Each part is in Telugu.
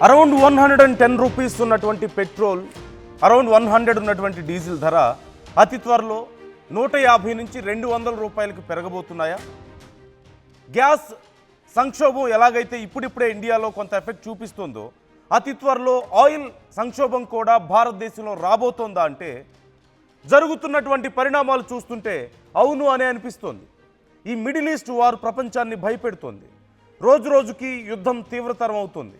అరౌండ్ 110 రూపీస్ ఉన్నటువంటి పెట్రోల్, అరౌండ్ 100 ఉన్నటువంటి డీజిల్ ధర అతి త్వరలో 150 నుంచి 200 రూపాయలకు పెరగబోతున్నాయా? గ్యాస్ సంక్షోభం ఎలాగైతే ఇప్పుడిప్పుడే ఇండియాలో కొంత ఎఫెక్ట్ చూపిస్తుందో, అతి త్వరలో ఆయిల్ సంక్షోభం కూడా భారతదేశంలో రాబోతోందా అంటే జరుగుతున్నటువంటి పరిణామాలు చూస్తుంటే అవును అనే అనిపిస్తోంది. ఈ మిడిల్ ఈస్ట్ వార్ ప్రపంచాన్ని భయపెడుతోంది. రోజు రోజుకి యుద్ధం తీవ్రతరం అవుతుంది.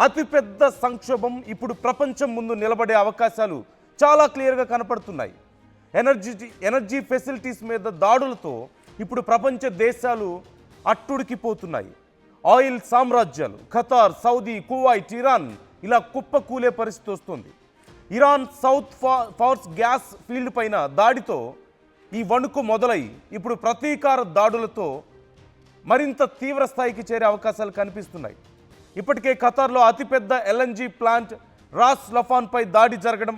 అతిపెద్ద సంక్షోభం ఇప్పుడు ప్రపంచం ముందు నిలబడే అవకాశాలు చాలా క్లియర్గా కనపడుతున్నాయి. ఎనర్జీ ఫెసిలిటీస్ మీద దాడులతో ఇప్పుడు ప్రపంచ దేశాలు అట్టుడికిపోతున్నాయి. ఆయిల్ సామ్రాజ్యాలు ఖతార్, సౌదీ, కువైట్, ఇరాన్ ఇలా కుప్పకూలే పరిస్థితి వస్తుంది. Iran South Pars gas field పైన దాడితో ఈ వణుకు మొదలై ఇప్పుడు ప్రతీకార దాడులతో మరింత తీవ్ర స్థాయికి చేరే అవకాశాలు కనిపిస్తున్నాయి. ఇప్పటికే ఖతార్లో అతిపెద్ద ఎల్ఎన్జీ ప్లాంట్ రాస్ లఫాన్పై దాడి జరగడం,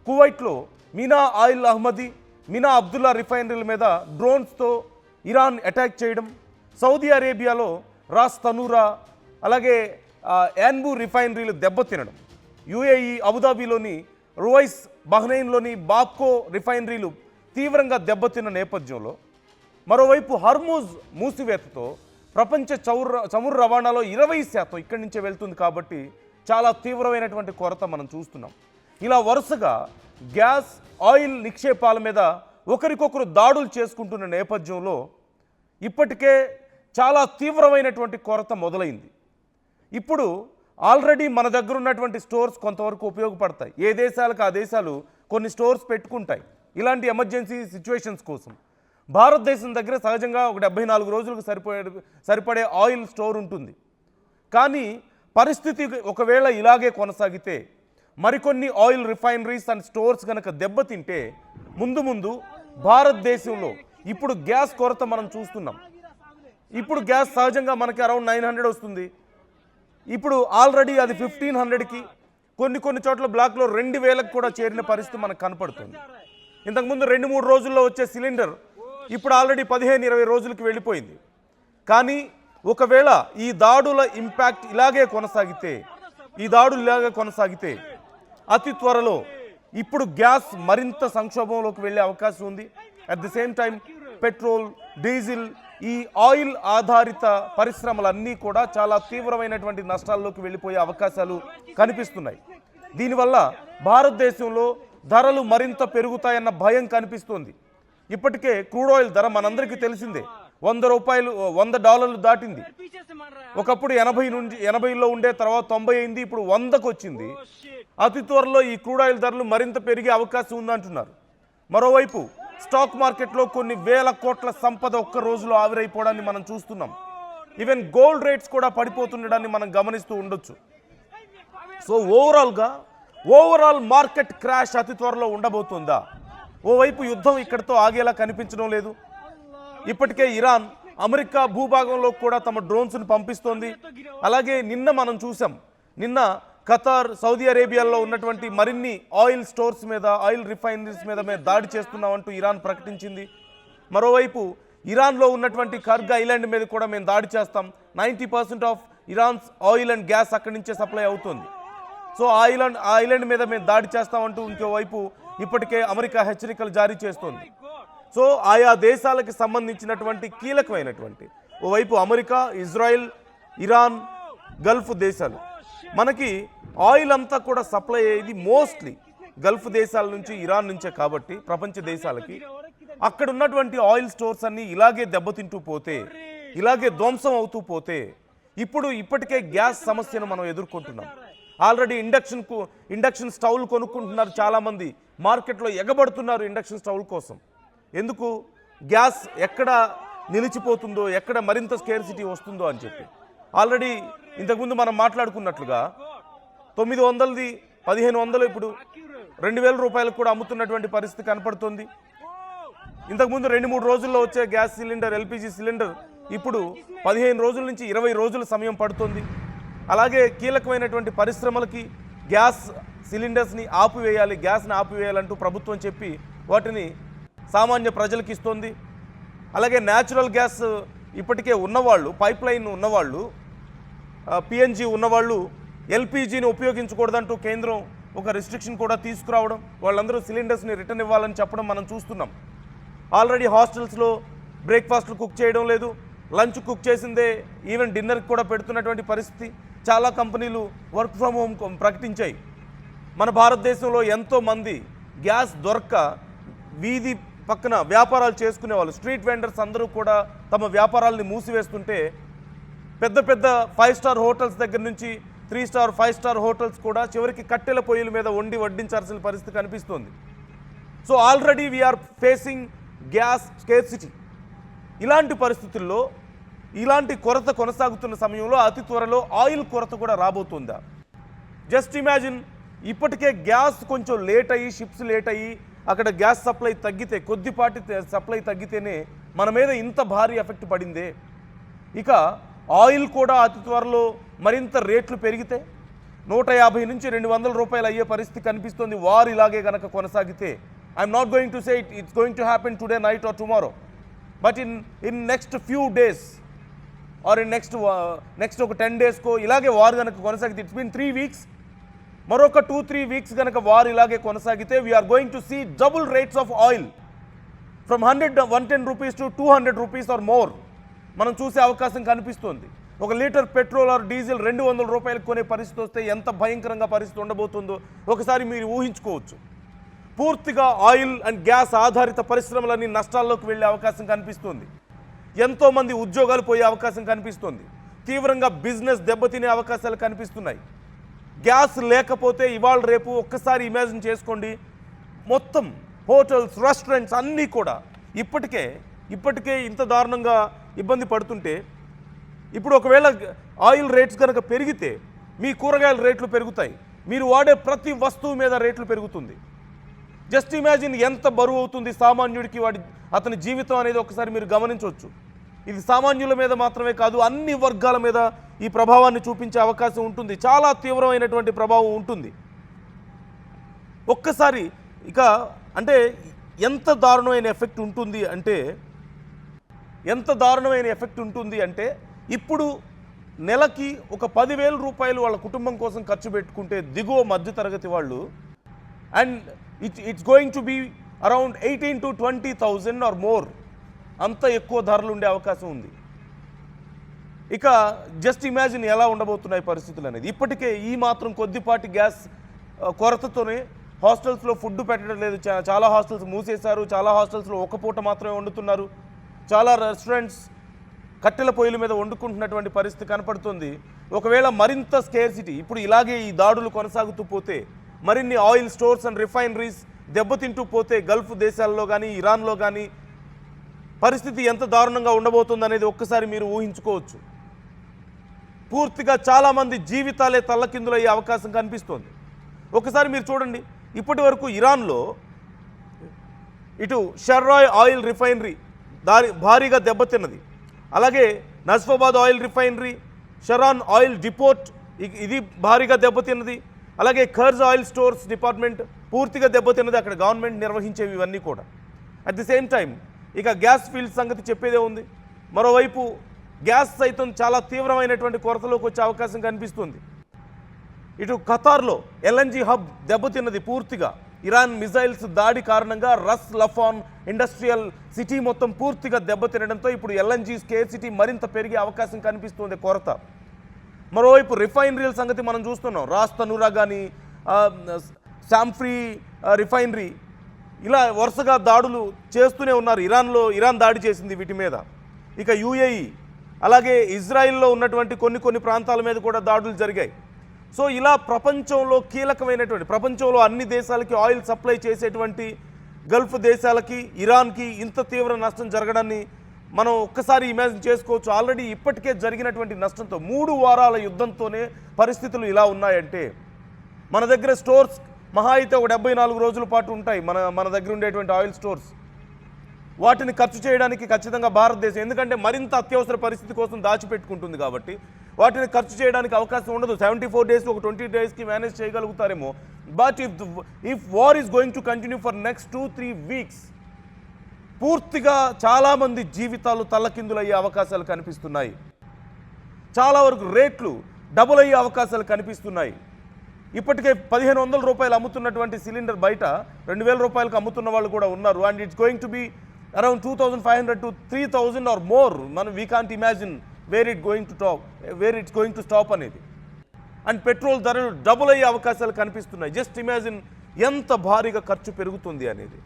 కువైట్లో మీనా ఆయిల్ అహ్మదీ, మీనా అబ్దుల్లా రిఫైనరీల మీద డ్రోన్స్తో ఇరాన్ అటాక్ చేయడం, సౌదీ అరేబియాలో రాస్ తనూరా అలాగే యాన్బూ రిఫైనరీలు దెబ్బతినడం, యుఏఈ అబుదాబిలోని రువైస్, బహ్రెయిన్లోని బాబ్కో రిఫైనరీలు తీవ్రంగా దెబ్బతిన్న నేపథ్యంలో మరోవైపు హర్మూజ్ మూసివేతతో ప్రపంచ చమురు రవాణాలో 20% ఇక్కడి నుంచే వెళ్తుంది. కాబట్టి చాలా తీవ్రమైనటువంటి కొరత మనం చూస్తున్నాం. ఇలా వరుసగా గ్యాస్, ఆయిల్ నిక్షేపాల మీద ఒకరికొకరు దాడులు చేసుకుంటున్న నేపథ్యంలో ఇప్పటికే చాలా తీవ్రమైనటువంటి కొరత మొదలైంది. ఇప్పుడు ఆల్రెడీ మన దగ్గర ఉన్నటువంటి స్టోర్స్ కొంతవరకు ఉపయోగపడతాయి. ఏ దేశాలకు ఆ దేశాలు కొన్ని స్టోర్స్ పెట్టుకుంటాయి ఇలాంటి ఎమర్జెన్సీ సిచ్యువేషన్స్ కోసం. భారతదేశం దగ్గర సహజంగా ఒక 74 రోజులకు సరిపడే ఆయిల్ స్టోర్ ఉంటుంది. కానీ పరిస్థితి ఒకవేళ ఇలాగే కొనసాగితే, మరికొన్ని ఆయిల్ రిఫైనరీస్ అండ్ స్టోర్స్ కనుక దెబ్బతింటే ముందు ముందు భారతదేశంలో ఇప్పుడు గ్యాస్ కొరత మనం చూస్తున్నాం. ఇప్పుడు గ్యాస్ సహజంగా మనకి అరౌండ్ 900 వస్తుంది. ఇప్పుడు ఆల్రెడీ అది 1500కి, కొన్ని చోట్ల బ్లాక్లో 2000కు కూడా చేరిన పరిస్థితి మనకు కనపడుతుంది. ఇంతకుముందు 2-3 రోజుల్లో వచ్చే సిలిండర్ ఇప్పుడు ఆల్రెడీ 15-20 రోజులకి వెళ్ళిపోయింది. కానీ ఒకవేళ ఈ దాడుల ఇంపాక్ట్ ఇలాగే కొనసాగితే అతి త్వరలో ఇప్పుడు గ్యాస్ మరింత సంక్షోభంలోకి వెళ్ళే అవకాశం ఉంది. At the same time petrol, diesel, ఈ ఆయిల్ ఆధారిత పరిశ్రమలన్నీ కూడా చాలా తీవ్రమైనటువంటి నష్టాల్లోకి వెళ్ళిపోయే అవకాశాలు కనిపిస్తున్నాయి. దీనివల్ల భారతదేశంలో ధరలు మరింత పెరుగుతాయన్న భయం కనిపిస్తోంది. ఇప్పటికే క్రూడ్ ఆయిల్ ధర మనందరికీ తెలిసిందే, $100 దాటింది. ఒకప్పుడు 80లో ఉండే, తర్వాత 90 అయింది, ఇప్పుడు 100కు వచ్చింది. అతి త్వరలో ఈ క్రూడ్ ఆయిల్ ధరలు మరింత పెరిగే అవకాశం ఉందంటున్నారు. మరోవైపు స్టాక్ మార్కెట్లో కొన్ని వేల కోట్ల సంపద ఒక్క రోజులో ఆవిరైపోవడాన్ని మనం చూస్తున్నాం. ఈవెన్ గోల్డ్ రేట్స్ కూడా పడిపోతుండడాన్ని మనం గమనిస్తూ ఉండొచ్చు. సో ఓవరాల్ మార్కెట్ క్రాష్ అతి త్వరలో ఉండబోతుందా? ఓవైపు యుద్ధం ఇక్కడితో ఆగేలా కనిపించడం లేదు. ఇప్పటికే ఇరాన్ అమెరికా భూభాగంలో కూడా తమ డ్రోన్స్ని పంపిస్తోంది. అలాగే నిన్న మనం చూసాం, నిన్న ఖతార్, సౌదీ అరేబియాలో ఉన్నటువంటి మరిన్ని ఆయిల్ స్టోర్స్ మీద, ఆయిల్ రిఫైనరీస్ మీద మేము దాడి చేస్తున్నామంటూ ఇరాన్ ప్రకటించింది. మరోవైపు ఇరాన్లో ఉన్నటువంటి కర్గ్ ఐలాండ్ మీద కూడా మేము దాడి చేస్తాం. 90% of Iran's oil and gas అక్కడి నుంచే సప్లై అవుతుంది. సో ఐలాండ్ మీద మేము దాడి చేస్తామంటూ ఇంకోవైపు ఇప్పటికే అమెరికా హెచ్చరికలు జారీ చేస్తోంది. సో ఆయా దేశాలకు సంబంధించినటువంటి కీలకమైనటువంటి ఓవైపు అమెరికా, ఇజ్రాయెల్, ఇరాన్, గల్ఫ్ దేశాలు, మనకి ఆయిల్ అంతా కూడా సప్లై అయ్యేది మోస్ట్లీ గల్ఫ్ దేశాల నుంచి, ఇరాన్ నుంచే. కాబట్టి ప్రపంచ దేశాలకి అక్కడ ఉన్నటువంటి ఆయిల్ స్టోర్స్ అన్నీ ఇలాగే దెబ్బతింటూ పోతే, ఇలాగే ధ్వంసం అవుతూ పోతే ఇప్పటికే గ్యాస్ సమస్యను మనం ఎదుర్కొంటున్నాం. ఆల్రెడీ ఇండక్షన్ స్టవ్లు కొనుక్కుంటున్నారు చాలామంది, మార్కెట్లో ఎగబడుతున్నారు ఇండక్షన్ స్టవ్ల కోసం. ఎందుకు? గ్యాస్ ఎక్కడ నిలిచిపోతుందో, ఎక్కడ మరింత స్కేర్సిటీ వస్తుందో అని చెప్పి. ఆల్రెడీ ఇంతకుముందు మనం మాట్లాడుకున్నట్లుగా 900ది 1500, ఇప్పుడు 2000 రూపాయలకు కూడా అమ్ముతున్నటువంటి పరిస్థితి కనపడుతుంది. ఇంతకుముందు 2-3 రోజుల్లో వచ్చే గ్యాస్ సిలిండర్, ఎల్పిజి సిలిండర్ ఇప్పుడు 15 రోజుల నుంచి 20 రోజుల సమయం పడుతుంది. అలాగే కీలకమైనటువంటి పరిశ్రమలకి గ్యాస్ సిలిండర్స్ని ఆపివేయాలి, గ్యాస్ని ఆపివేయాలంటూ ప్రభుత్వం చెప్పి వాటిని సామాన్య ప్రజలకు ఇస్తోంది. అలాగే న్యాచురల్ గ్యాస్ ఇప్పటికే ఉన్నవాళ్ళు, పైప్ లైన్ ఉన్నవాళ్ళు, పిఎన్జి ఉన్నవాళ్ళు ఎల్పిజిని ఉపయోగించకూడదంటూ కేంద్రం ఒక రిస్ట్రిక్షన్ కూడా తీసుకురావడం, వాళ్ళందరూ సిలిండర్స్ని రిటర్న్ ఇవ్వాలని చెప్పడం మనం చూస్తున్నాం. ఆల్రెడీ హాస్టల్స్లో బ్రేక్ఫాస్ట్లు కుక్ చేయడం లేదు, లంచ్ కుక్ చేసిందే ఈవెన్ డిన్నర్కి కూడా పెడుతున్నటువంటి పరిస్థితి. చాలా కంపెనీలు వర్క్ ఫ్రమ్ హోమ్ ప్రకటించాయి. మన భారతదేశంలో ఎంతోమంది గ్యాస్ దొరక్క వీధి పక్కన వ్యాపారాలు చేసుకునే వాళ్ళు, స్ట్రీట్ వెండర్స్ అందరూ కూడా తమ వ్యాపారాలని మూసివేస్తుంటే పెద్ద పెద్ద 5 స్టార్ హోటల్స్ దగ్గర నుంచి 3 స్టార్ 5 స్టార్ హోటల్స్ కూడా చివరికి కట్టెల పొయ్యిల మీద వండి వడ్డించాల్సిన పరిస్థితి కనిపిస్తుంది. So already we are facing gas scarcity. ఇలాంటి పరిస్థితుల్లో ఇలాంటి కొరత కొనసాగుతున్న సమయంలో అతి త్వరలో ఆయిల్ కొరత కూడా రాబోతుందా? జస్ట్ ఇమాజిన్, ఇప్పటికే గ్యాస్ కొంచెం లేట్ అయ్యి, షిప్స్ లేట్ అయ్యి అక్కడ గ్యాస్ సప్లై తగ్గితే, కొద్దిపాటి సప్లై తగ్గితేనే మన మీద ఇంత భారీ ఎఫెక్ట్ పడిందే. ఇక ఆయిల్ కూడా అతి త్వరలో మరింత రేట్లు పెరిగితే 150 నుంచి 200 రూపాయలు అయ్యే పరిస్థితి కనిపిస్తుంది. వార్ ఇలాగే కనుక కొనసాగితే, I'm not going to say it's going to happen today night or tomorrow, but in next few days or in next ఒక 10 డేస్కో ఇలాగే వార్ కనుక కొనసాగితే, ఇట్స్ బీన్ 3 వీక్స్, మరొక 2-3 వీక్స్ కనుక వార్ ఇలాగే కొనసాగితే we are going to see double rates of oil from 110 rupees to 200 rupees or more మనం చూసే అవకాశం కనిపిస్తుంది. ఒక లీటర్ పెట్రోల్ ఆర్ డీజిల్ 200 రూపాయలకు కొనే పరిస్థితి వస్తే ఎంత భయంకరంగా పరిస్థితి ఉండబోతుందో ఒకసారి మీరు ఊహించుకోవచ్చు. పూర్తిగా ఆయిల్ అండ్ గ్యాస్ ఆధారిత పరిశ్రమలన్నీ నష్టాల్లోకి వెళ్ళే అవకాశం కనిపిస్తుంది. ఎంతోమంది ఉద్యోగాలు పోయే అవకాశం కనిపిస్తుంది. తీవ్రంగా బిజినెస్ దెబ్బతినే అవకాశాలు కనిపిస్తున్నాయి. గ్యాస్ లేకపోతే ఇవాళ రేపు ఒక్కసారి ఇమాజిన్ చేసుకోండి, మొత్తం హోటల్స్, రెస్టారెంట్స్ అన్నీ కూడా ఇప్పటికే ఇంత దారుణంగా ఇబ్బంది పడుతుంటే, ఇప్పుడు ఒకవేళ ఆయిల్ రేట్స్ కనుక పెరిగితే మీ కూరగాయల రేట్లు పెరుగుతాయి, మీరు వాడే ప్రతి వస్తువు మీద రేట్లు పెరుగుతుంది. జస్ట్ ఇమాజిన్ ఎంత బరువు అవుతుంది సామాన్యుడికి అతని జీవితం అనేది ఒకసారి మీరు గమనించవచ్చు. ఇది సామాన్యుల మీద మాత్రమే కాదు, అన్ని వర్గాల మీద ఈ ప్రభావాన్ని చూపించే అవకాశం ఉంటుంది. చాలా తీవ్రమైనటువంటి ప్రభావం ఉంటుంది. ఒక్కసారి ఇక అంటే ఎంత దారుణమైన ఎఫెక్ట్ ఉంటుంది అంటే ఇప్పుడు నెలకి ఒక 10,000 రూపాయలు వాళ్ళ కుటుంబం కోసం ఖర్చు పెట్టుకుంటే దిగువ మధ్యతరగతి వాళ్ళు, and it's going to be around 18,000 to 20,000 or more, అంత ఎక్కువ ధరలు ఉండే అవకాశం ఉంది. ఇక జస్ట్ ఇమాజిన్ ఎలా ఉండబోతున్నాయి పరిస్థితులు అనేది. ఇప్పటికే ఈ మాత్రం కొద్దిపాటి గ్యాస్ కొరతతోనే హాస్టల్స్లో ఫుడ్ పెట్టడం లేదు. చాలా హాస్టల్స్ మూసేశారు. చాలా హాస్టల్స్లో ఒక పూట మాత్రమే వండుతున్నారు. చాలా రెస్టారెంట్స్ కట్టెల పొయ్యిల మీద వండుకుంటున్నటువంటి పరిస్థితి కనపడుతుంది. ఒకవేళ మరింత స్కేర్సిటీ, ఇప్పుడు ఇలాగే ఈ దాడులు కొనసాగుతూ పోతే, మరిన్ని ఆయిల్ స్టోర్స్ అండ్ రిఫైనరీస్ దెబ్బతింటూ పోతే గల్ఫ్ దేశాల్లో కానీ ఇరాన్లో కానీ పరిస్థితి ఎంత దారుణంగా ఉండబోతుంది అనేది ఒక్కసారి మీరు ఊహించుకోవచ్చు. పూర్తిగా చాలామంది జీవితాలే తల్లకిందులయ్యే అవకాశం కనిపిస్తోంది. ఒకసారి మీరు చూడండి, ఇప్పటి వరకు ఇరాన్లో ఇటు షర్రాయ్ ఆయిల్ రిఫైనరీ భారీగా దెబ్బతిన్నది. అలాగే నస్ఫాబాద్ oil refinery, Shahran oil depot ఇది భారీగా దెబ్బతిన్నది. అలాగే కర్జ్ ఆయిల్ స్టోర్స్ డిపార్ట్మెంట్ పూర్తిగా దెబ్బతిన్నది. అక్కడ గవర్నమెంట్ నిర్వహించేవి ఇవన్నీ కూడా. అట్ ది సేమ్ టైం ఇక గ్యాస్ ఫీల్డ్ సంగతి చెప్పేదే ఉంది. మరోవైపు గ్యాస్ సైతం చాలా తీవ్రమైనటువంటి కొరతలోకి వచ్చే అవకాశం కనిపిస్తుంది. ఇటు ఖతార్లో ఎల్ఎన్జీ హబ్ దెబ్బతిన్నది పూర్తిగా. ఇరాన్ మిజైల్స్ దాడి కారణంగా రస్ లఫాన్ ఇండస్ట్రియల్ సిటీ మొత్తం పూర్తిగా దెబ్బతినడంతో ఇప్పుడు ఎల్ఎన్జీ స్కేర్సిటీ మరింత పెరిగే అవకాశం కనిపిస్తుంది, కొరత. మరోవైపు రిఫైనరీల సంగతి మనం చూస్తున్నాం. రాస్ తనూరా కానీ శాంఫ్రీ రిఫైనరీ ఇలా వరుసగా దాడులు చేస్తూనే ఉన్నారు. ఇరాన్ దాడి చేసింది వీటి మీద. ఇక యుఏఈ అలాగే ఇజ్రాయిల్లో ఉన్నటువంటి కొన్ని ప్రాంతాల మీద కూడా దాడులు జరిగాయి. సో ఇలా ప్రపంచంలో కీలకమైనటువంటి, ప్రపంచంలో అన్ని దేశాలకి ఆయిల్ సప్లై చేసేటువంటి గల్ఫ్ దేశాలకి, ఇరాన్కి ఇంత తీవ్ర నష్టం జరగడాన్ని మనం ఒక్కసారి ఇమాజిన్ చేసుకోవచ్చు. ఆల్రెడీ ఇప్పటికే జరిగినటువంటి నష్టంతో 3 వారాల యుద్ధంతోనే పరిస్థితులు ఇలా ఉన్నాయంటే, మన దగ్గర స్టోర్స్ మహా అయితే ఒక 74 రోజుల పాటు ఉంటాయి మన దగ్గర ఉండేటువంటి ఆయిల్ స్టోర్స్. వాటిని ఖర్చు చేయడానికి ఖచ్చితంగా భారతదేశం, ఎందుకంటే మరింత అత్యవసర పరిస్థితి కోసం దాచిపెట్టుకుంటుంది కాబట్టి వాటిని ఖర్చు చేయడానికి అవకాశం ఉండదు. 74 డేస్ ఒక 20 డేస్కి మేనేజ్ చేయగలుగుతారేమో. But if war is going to continue for next 2-3 weeks, పూర్తిగా చాలామంది జీవితాలు తల్లకిందులయ్యే అవకాశాలు కనిపిస్తున్నాయి. చాలా వరకు రేట్లు డబుల్ అయ్యే అవకాశాలు కనిపిస్తున్నాయి. ఇప్పటికే 1500 రూపాయలు అమ్ముతున్నటువంటి సిలిండర్ బయట 2000 రూపాయలకు అమ్ముతున్న వాళ్ళు కూడా ఉన్నారు. And it's going to be around 2500 to 3000 or more. మనం we can't imagine where it's going to stop అనేది. అండ్ పెట్రోల్ ధరలు డబుల్ అయ్యే అవకాశాలు కనిపిస్తున్నాయి. జస్ట్ ఇమాజిన్ ఎంత భారీగా ఖర్చు పెరుగుతుంది అనేది.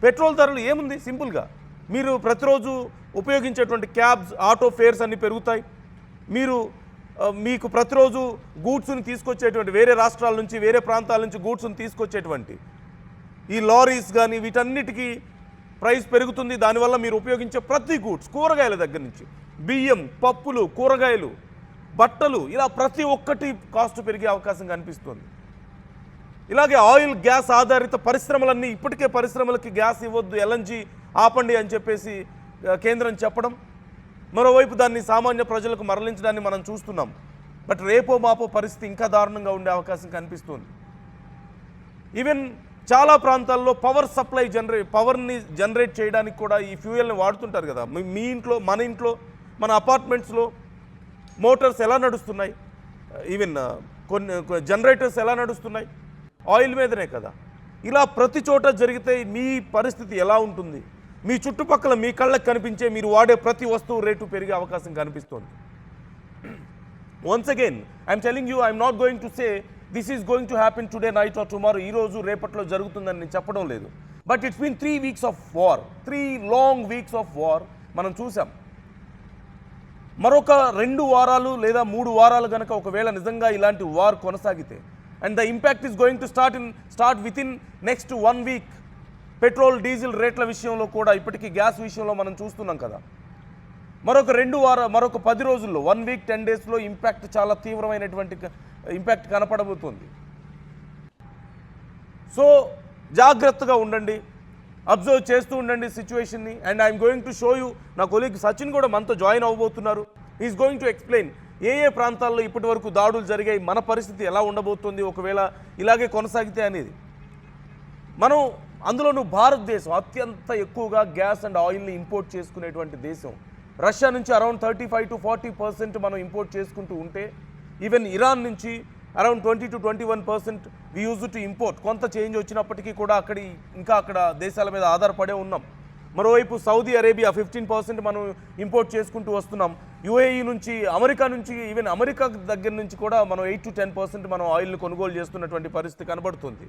పెట్రోల్ ధరలు ఏముంది, సింపుల్గా మీరు ప్రతిరోజు ఉపయోగించేటువంటి క్యాబ్స్, ఆటో ఫేర్స్ అన్నీ పెరుగుతాయి. మీకు ప్రతిరోజు గూడ్స్ని తీసుకొచ్చేటువంటి వేరే రాష్ట్రాల నుంచి, వేరే ప్రాంతాల నుంచి గూడ్స్ని తీసుకొచ్చేటువంటి ఈ లారీస్ కానీ వీటన్నిటికీ ప్రైస్ పెరుగుతుంది. దానివల్ల మీరు ఉపయోగించే ప్రతి గూడ్స్, కూరగాయల దగ్గర నుంచి బియ్యం, పప్పులు, కూరగాయలు, బట్టలు, ఇలా ప్రతి ఒక్కటి కాస్ట్ పెరిగే అవకాశం కనిపిస్తుంది. ఇలాగే ఆయిల్, గ్యాస్ ఆధారిత పరిశ్రమలన్నీ ఇప్పటికే పరిశ్రమలకి గ్యాస్ ఇవ్వద్దు, ఎల్ఎన్జీ ఆపండి అని చెప్పేసి కేంద్రం చెప్పడం, మరోవైపు దాన్ని సామాన్య ప్రజలకు మరలించడాన్ని మనం చూస్తున్నాం. బట్ రేపో మాపో పరిస్థితి ఇంకా దారుణంగా ఉండే అవకాశం కనిపిస్తుంది. ఈవెన్ చాలా ప్రాంతాల్లో పవర్ని జనరేట్ చేయడానికి కూడా ఈ ఫ్యూయల్ని వాడుతుంటారు కదా. మీ ఇంట్లో, మన అపార్ట్మెంట్స్లో మోటార్స్ ఎలా నడుస్తున్నాయి, ఈవెన్ కొన్ని జనరేటర్స్ ఎలా నడుస్తున్నాయి, ఆయిల్ మీదనే కదా. ఇలా ప్రతి చోట జరిగితే మీ పరిస్థితి ఎలా ఉంటుంది? మీ చుట్టుపక్కల మీ కళ్ళకు కనిపించే మీరు వాడే ప్రతి వస్తువు రేటు పెరిగే అవకాశం కనిపిస్తుంది. Once again I'm telling you, I'm not going to say this is going to happen today night or tomorrow, ఈ రోజు రేపట్లో జరుగుతుందని నేను చెప్పడం లేదు. But it's been 3 weeks of war, 3 long weeks of war మనం చూసాం. మరొక 2 వారాలు లేదా 3 వారాలు కనుక ఒకవేళ నిజంగా ఇలాంటి వార్ కొనసాగితే, and the impact is going to start with in next 1 week. Petrol, diesel రేట్ల విషయంలో కూడా ఇప్పటికీ గ్యాస్ విషయంలో మనం చూస్తున్నాం కదా. మరొక 10 రోజుల్లో, 1 week 10 daysలో ఇంపాక్ట్ చాలా తీవ్రమైనటువంటి ఇంపాక్ట్ కనపడబోతుంది. సో జాగ్రత్తగా ఉండండి, అబ్జర్వ్ చేస్తూ ఉండండి సిచ్యువేషన్ని. And I'm going to show you, నా కొలీగ్ సచిన్ కూడా మనతో జాయిన్ అవ్వబోతున్నారు. ఈజ్ గోయింగ్ టు ఎక్స్ప్లెయిన్ ఏ ప్రాంతాల్లో ఇప్పటి వరకు దాడులు జరిగాయి, మన పరిస్థితి ఎలా ఉండబోతుంది ఒకవేళ ఇలాగే కొనసాగితే అనేది. మనం అందులోనూ భారతదేశం అత్యంత ఎక్కువగా గ్యాస్ అండ్ ఆయిల్ని ఇంపోర్ట్ చేసుకునేటువంటి దేశం. రష్యా నుంచి అరౌండ్ 35 to 40% మనం ఇంపోర్ట్ చేసుకుంటూ ఉంటే, ఈవెన్ ఇరాన్ నుంచి around 20 to 21% we use to import. కొంత చేంజ్ వచ్చినప్పటికీ కూడా అక్కడ దేశాల మీద ఆధారపడే ఉన్నాం. మరోవైపు సౌదీ అరేబియా 15% మనం ఇంపోర్ట్ చేసుకుంటూ వస్తున్నాం. యుఏఈ నుంచి, అమెరికా నుంచి, ఈవెన్ అమెరికా దగ్గర నుంచి కూడా మనం 8 to 10% మనం ఆయిల్ని కొనుగోలు చేస్తున్నటువంటి పరిస్థితి కనబడుతుంది.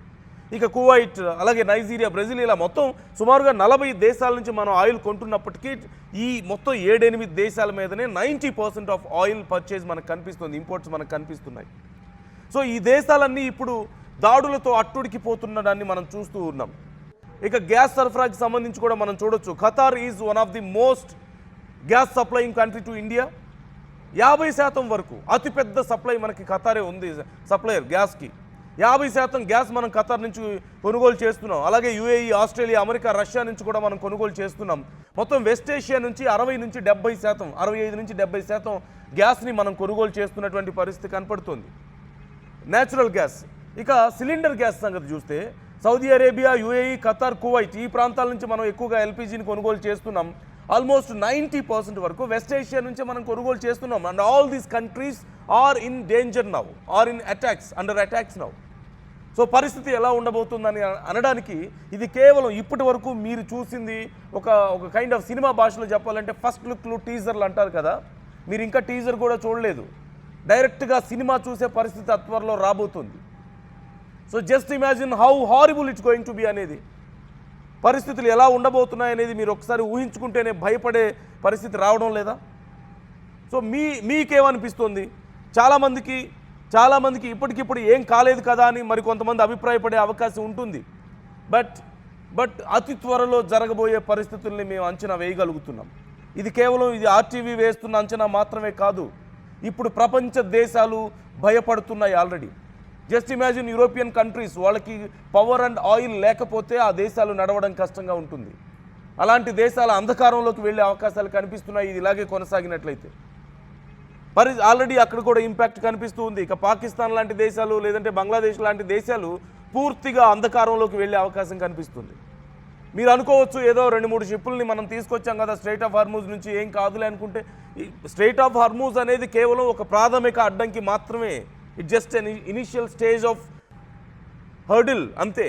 ఇక కువైట్, అలాగే నైజీరియా, బ్రెజిల్, ఇలా మొత్తం సుమారుగా 40 దేశాల నుంచి మనం ఆయిల్ కొంటున్నప్పటికీ ఈ మొత్తం 7-8 దేశాల మీదనే 90% ఆఫ్ ఆయిల్ పర్చేజ్ మనకు కనిపిస్తుంది, ఇంపోర్ట్స్ మనకు కనిపిస్తున్నాయి. సో ఈ దేశాలన్నీ ఇప్పుడు దాడులతో అట్టుడికిపోతున్నదాన్ని మనం చూస్తూ ఉన్నాం. ఇక గ్యాస్ సరఫరాకి సంబంధించి కూడా మనం చూడొచ్చు. Qatar is one of the most gas supplying country to India. 50% వరకు అతిపెద్ద సప్లై మనకి ఖతారే ఉంది, సప్లయర్ గ్యాస్కి. 50% గ్యాస్ మనం ఖతార్ నుంచి కొనుగోలు చేస్తున్నాం. అలాగే యుఏఈ, ఆస్ట్రేలియా, అమెరికా, రష్యా నుంచి కూడా మనం కొనుగోలు చేస్తున్నాం. మొత్తం వెస్ట్ ఏషియా నుంచి 60 నుంచి 70%, 65 నుంచి 70% గ్యాస్ని మనం కొనుగోలు చేస్తున్నటువంటి పరిస్థితి కనపడుతుంది, నేచురల్ గ్యాస్. ఇక సిలిండర్ గ్యాస్ సంగతి చూస్తే Saudi Arabia, UAE, Qatar, Kuwait ఈ ప్రాంతాల నుంచి మనం ఎక్కువగా ఎల్పిజిని కొనుగోలు చేస్తున్నాం. ఆల్మోస్ట్ 90% వరకు వెస్ట్ ఏషియా నుంచి మనం కొనుగోలు చేస్తున్నాం. And all these countries are in danger now, or in under attacks now. So పరిస్థితి ఎలా ఉండబోతుందని అనడానికి ఇది కేవలం ఇప్పటి వరకు మీరు చూసింది ఒక కైండ్ ఆఫ్ సినిమా భాషలో చెప్పాలంటే ఫస్ట్ లుక్లు, టీజర్లు అంటారు కదా. మీరు ఇంకా టీజర్ కూడా చూడలేదు, డైరెక్ట్గా సినిమా చూసే పరిస్థితి త్వరలో రాబోతుంది. So just imagine how horrible it's going to B అనేది. పరిస్థితులు ఎలా ఉండబోతున్నాయి అనేది మీరు ఒకసారి ఊహించుకుంటేనే భయపడే పరిస్థితి రావడం లేదా? సో మీకేమనిపిస్తుంది? చాలామందికి ఇప్పటికిప్పుడు ఏం కాలేదు కదా అని మరి కొంతమంది అభిప్రాయపడే అవకాశం ఉంటుంది. బట్ అతి త్వరలో జరగబోయే పరిస్థితుల్ని మేము అంచనా వేయగలుగుతున్నాం. ఇది కేవలం ఆర్టీవీ వేస్తున్న అంచనా మాత్రమే కాదు. ఇప్పుడు ప్రపంచ దేశాలు భయపడుతున్నాయి already. Just imagine European countries, వాళ్ళకి పవర్ అండ్ ఆయిల్ లేకపోతే ఆ దేశాలు నడవడం కష్టంగా ఉంటుంది. అలాంటి దేశాల అంధకారంలోకి వెళ్ళే అవకాశాలు కనిపిస్తున్నాయి ఇది ఇలాగే కొనసాగినట్లయితే. ఆల్రెడీ అక్కడ కూడా ఇంపాక్ట్ కనిపిస్తూ ఉంది. ఇక పాకిస్తాన్ లాంటి దేశాలు, లేదంటే బంగ్లాదేశ్ లాంటి దేశాలు పూర్తిగా అంధకారంలోకి వెళ్ళే అవకాశం కనిపిస్తుంది. మీరు అనుకోవచ్చు ఏదో 2-3 షిప్పుల్ని మనం తీసుకొచ్చాం కదా స్ట్రైట్ ఆఫ్ హార్మూజ్ నుంచి, ఏం కాదులే అనుకుంటే స్ట్రెయిట్ ఆఫ్ హార్మూజ్ అనేది కేవలం ఒక ప్రాథమిక అడ్డంకి మాత్రమే. It just an initial stage of hurdle అంతే.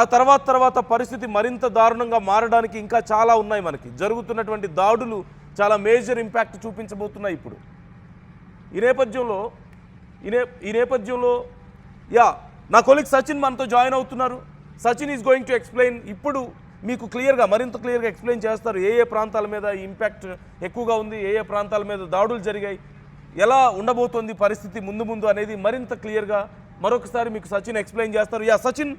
ఆ తర్వాత పరిస్థితి మరింత దారుణంగా మారడానికి ఇంకా చాలా ఉన్నాయి. మనకి జరుగుతున్నటువంటి దాడులు చాలా మేజర్ ఇంపాక్ట్ చూపించబోతున్నాయి ఇప్పుడు. ఈ నేపథ్యంలో నా కొలీగ్ సచిన్ మనతో జాయిన్ అవుతున్నారు. Sachin is going to explain. ఇప్పుడు మీకు మరింత క్లియర్గా ఎక్స్ప్లెయిన్ చేస్తారు ఏ ప్రాంతాల మీద ఇంపాక్ట్ ఎక్కువగా ఉంది, ఏ ప్రాంతాల మీద దాడులు జరిగాయి, ఎలా ఉండబోతోంది పరిస్థితి ముందు అనేది మరింత క్లియర్గా మరొకసారి మీకు సచిన్ ఎక్స్ప్లెయిన్ చేస్తారు. Sachin,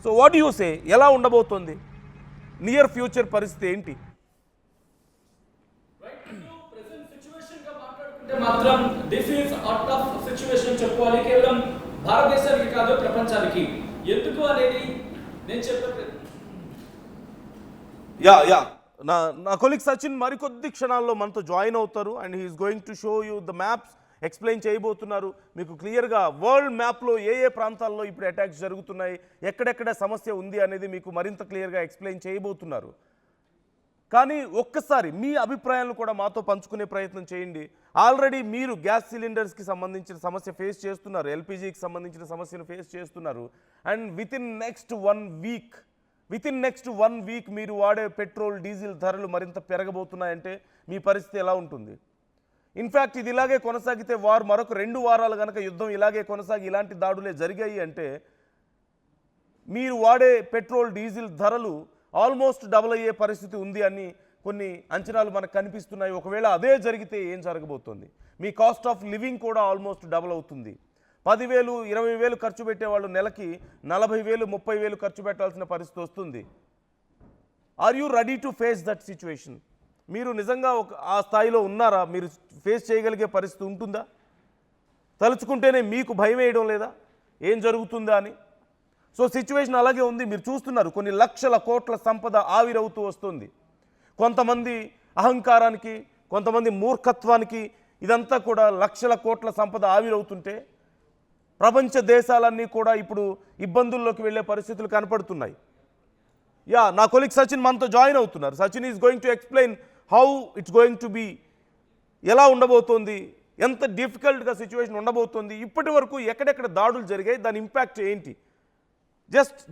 so what you say, ఎలా ఉండబోతోంది నియర్ ఫ్యూచర్ పరిస్థితి ఏంటి? మాత్రం this is out of situation చెప్పుకోవాలి, కేవలం భారతదేశానికి కాదు ప్రపంచానికి. ఎందుకు అనేది నేను చెప్పే నా కొలీగ్ సచిన్ మరికొద్ది క్షణాల్లో మనతో జాయిన్ అవుతారు. And he's going to show you the maps, explain చేయబోతున్నారు మీకు క్లియర్గా వరల్డ్ మ్యాప్లో ఏ ప్రాంతాల్లో ఇప్పుడు అటాక్స్ జరుగుతున్నాయి, ఎక్కడెక్కడ సమస్య ఉంది అనేది మీకు మరింత క్లియర్గా ఎక్స్ప్లెయిన్ చేయబోతున్నారు. కానీ ఒక్కసారి మీ అభిప్రాయాలను కూడా మాతో పంచుకునే ప్రయత్నం చేయండి. ఆల్రెడీ మీరు గ్యాస్ సిలిండర్స్కి సంబంధించిన సమస్య ఫేస్ చేస్తున్నారు, ఎల్పిజికి సంబంధించిన సమస్యను ఫేస్ చేస్తున్నారు. And with in next one week మీరు వాడే పెట్రోల్ డీజిల్ ధరలు మరింత పెరగబోతున్నాయంటే మీ పరిస్థితి ఎలా ఉంటుంది? ఇన్ఫ్యాక్ట్ ఇది ఇలాగే కొనసాగితే మరొక 2 వారాలు కనుక యుద్ధం ఇలాగే కొనసాగి ఇలాంటి దాడులే జరిగాయి అంటే మీరు వాడే పెట్రోల్ డీజిల్ ధరలు ఆల్మోస్ట్ డబుల్ అయ్యే పరిస్థితి ఉంది అని కొన్ని అంచనాలు మనకు కనిపిస్తున్నాయి. ఒకవేళ అదే జరిగితే ఏం జరగబోతోంది? మీ కాస్ట్ ఆఫ్ లివింగ్ కూడా ఆల్మోస్ట్ డబుల్ అవుతుంది. 10,000 20,000 ఖర్చు పెట్టేవాళ్ళు నెలకి 40,000 30,000 ఖర్చు పెట్టాల్సిన పరిస్థితి వస్తుంది. Are you ready to face that situation? మీరు నిజంగా ఆ స్థాయిలో ఉన్నారా? మీరు ఫేస్ చేయగలిగే పరిస్థితి ఉంటుందా? తలుచుకుంటేనే మీకు భయం వేయడం లేదా ఏం జరుగుతుందా అని? సో సిచ్యువేషన్ అలాగే ఉంది. మీరు చూస్తున్నారు కొన్ని లక్షల కోట్ల సంపద ఆవిరవుతూ వస్తుంది. కొంతమంది అహంకారానికి, కొంతమంది మూర్ఖత్వానికి ఇదంతా కూడా లక్షల కోట్ల సంపద ఆవిరవుతుంటే ప్రపంచ దేశాలన్నీ కూడా ఇప్పుడు ఇబ్బందుల్లోకి వెళ్ళే పరిస్థితులు కనపడుతున్నాయి. నా కొలీగ్ సచిన్ మనతో జాయిన్ అవుతున్నారు. Sachin is going to explain how it's going to be, ఎలా ఉండబోతోంది, ఎంత డిఫికల్ట్గా సిచ్యువేషన్ ఉండబోతోంది, ఇప్పటి వరకు ఎక్కడెక్కడ దాడులు జరిగాయి, దాని ఇంపాక్ట్ ఏంటి,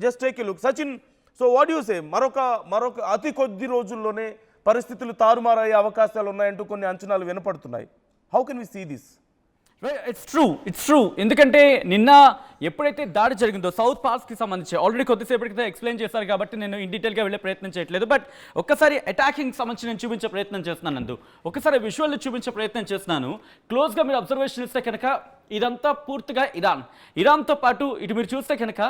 just take a look. Sachin, so what you say, మరొక అతి కొద్ది రోజుల్లోనే పరిస్థితులు తారుమారయ్యే అవకాశాలు ఉన్నాయంటూ కొన్ని అంచనాలు వినపడుతున్నాయి. How can we see this? It's true. ఎందుకంటే నిన్న ఎప్పుడైతే దాడి జరిగిందో సౌత్ పార్ట్స్కి సంబంధించి ఆల్రెడీ కొద్దిసేపటి క్రితం ఎక్స్ప్లెయిన్ చేశారు కాబట్టి నేను ఇన్ డీటెయిల్గా వెళ్ళే ప్రయత్నం చేయట్లేదు. బట్ ఒక్కసారి అటాకింగ్ సంబంధించి నేను చూపించే ప్రయత్నం చేస్తున్నాను. నందు ఒకసారి విజువల్ చూపించే ప్రయత్నం చేస్తున్నాను. క్లోజ్గా మీరు అబ్జర్వేషన్ ఇస్తే కనుక ఇదంతా పూర్తిగా ఇరాన్తో పాటు ఇటు మీరు చూస్తే కనుక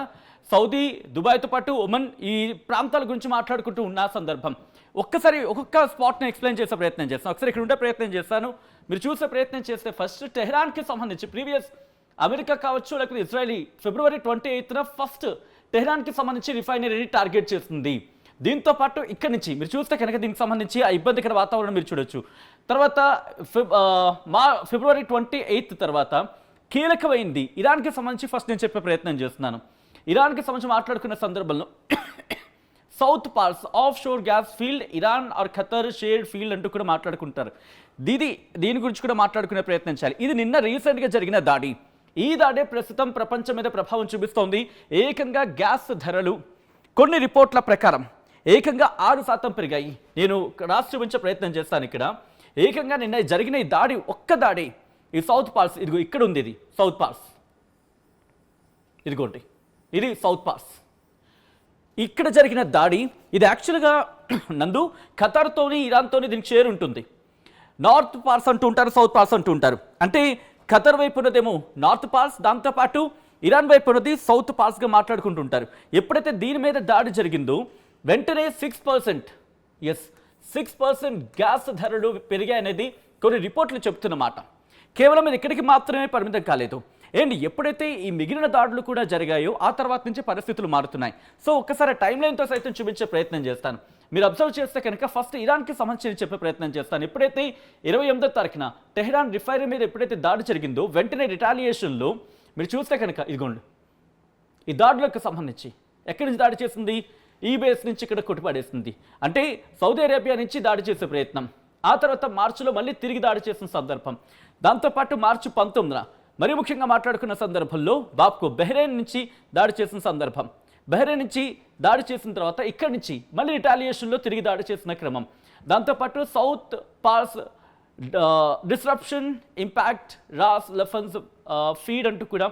సౌదీ, దుబాయ్తో పాటు ఒమన్, ఈ ప్రాంతాల గురించి మాట్లాడుకుంటూ ఉన్న సందర్భం. ఒక్కసారి ఒక్కొక్క స్పాట్ని ఎక్స్ప్లెయిన్ చేసే ప్రయత్నం చేస్తాను. ఒకసారి ఇక్కడ ఉండే ప్రయత్నం చేస్తాను. మీరు చూసే ప్రయత్నం చేస్తే ఫస్ట్ టెహ్రాన్కి సంబంధించి ప్రీవియస్ అమెరికా కావచ్చు లేకపోతే ఇజ్రాయెల్ February 28న ఫస్ట్ టెహ్రాన్కి సంబంధించి రిఫైనరీని టార్గెట్ చేస్తుంది. దీంతో పాటు ఇక్కడి నుంచి మీరు చూస్తే కనుక దీనికి సంబంధించి ఆ ఇబ్బందికర వాతావరణం మీరు చూడొచ్చు. తర్వాత February 28 తర్వాత కీలకమైంది ఇరాన్కి సంబంధించి ఫస్ట్ నేను చెప్పే ప్రయత్నం చేస్తున్నాను. ఇరాన్కి సంబంధించి మాట్లాడుకున్న సందర్భంలో south parts of shore gas field Iran or Qatar shared field అంటూ కూడా మాట్లాడుకుంటారు. దీని గురించి కూడా మాట్లాడుకునే ప్రయత్నం చేయాలి. ఇది నిన్న రీసెంట్గా జరిగిన దాడి. ఈ దాడే ప్రస్తుతం ప్రపంచం మీద ప్రభావం చూపిస్తోంది. ఏకంగా గ్యాస్ ధరలు కొన్ని రిపోర్ట్ల ప్రకారం ఏకంగా 6% పెరిగాయి. నేను రాసి చూపించే ప్రయత్నం చేస్తాను. ఇక్కడ ఏకంగా నిన్న జరిగిన ఈ దాడి, ఒక్క దాడి ఈ సౌత్ పార్ట్స్, ఇదిగో ఇక్కడ ఉంది, ఇది సౌత్ పార్ట్స్, ఇదిగోండి ఇది సౌత్ పార్ట్స్. ఇక్కడ జరిగిన దాడి ఇది యాక్చువల్గా నందు ఖతర్తోని ఇరాన్తోని దీనికి షేర్ ఉంటుంది. నార్త్ పార్స్ అంటూ ఉంటారు, సౌత్ పార్స్ అంటూ ఉంటారు. అంటే ఖతర్ వైపు ఉన్నదేమో నార్త్ పార్స్, దాంతోపాటు ఇరాన్ వైపు ఉన్నది సౌత్ పార్స్గా మాట్లాడుకుంటూ ఉంటారు. ఎప్పుడైతే దీని మీద దాడి జరిగిందో వెంటనే 6% గ్యాస్ ధరలు పెరిగాయనేది కొన్ని రిపోర్ట్లు చెప్తున్నమాట. కేవలం ఇది ఇక్కడికి మాత్రమే పరిమితం కాలేదు. అండ్ ఎప్పుడైతే ఈ మిగిలిన దాడులు కూడా జరిగాయో ఆ తర్వాత నుంచి పరిస్థితులు మారుతున్నాయి. సో ఒక్కసారి టైం లైన్తో సైతం చూపించే ప్రయత్నం చేస్తాను. మీరు అబ్జర్వ్ చేస్తే కనుక ఫస్ట్ ఇరాన్కి సంబంధించి చెప్పే ప్రయత్నం చేస్తాను. ఎప్పుడైతే 28వ తారీఖున టెహ్రాన్ రిఫైనరీ మీద ఎప్పుడైతే దాడి జరిగిందో వెంటనే రిటాలియేషన్లో మీరు చూస్తే కనుక ఇదిగోండి ఈ దాడులకు సంబంధించి ఎక్కడి నుంచి దాడి చేసింది, ఈ బేస్ నుంచి ఇక్కడ కొట్టుపడేస్తుంది. అంటే సౌదీ అరేబియా నుంచి దాడి చేసే ప్రయత్నం. ఆ తర్వాత మార్చిలో మళ్ళీ తిరిగి దాడి చేసిన సందర్భం. దాంతోపాటు మార్చి 19న మరి ముఖ్యంగా మాట్లాడుకున్న సందర్భంలో బాబ్కో బహ్రెయిన్ నుంచి దాడి చేసిన సందర్భం. బహ్రెయిన్ నుంచి దాడి చేసిన తర్వాత ఇక్కడి నుంచి మళ్ళీ రిటాలియేషన్లో తిరిగి దాడి చేసిన క్రమం. దాంతోపాటు South Pars disruption impact Ras Laffan's feed అంటూ కూడా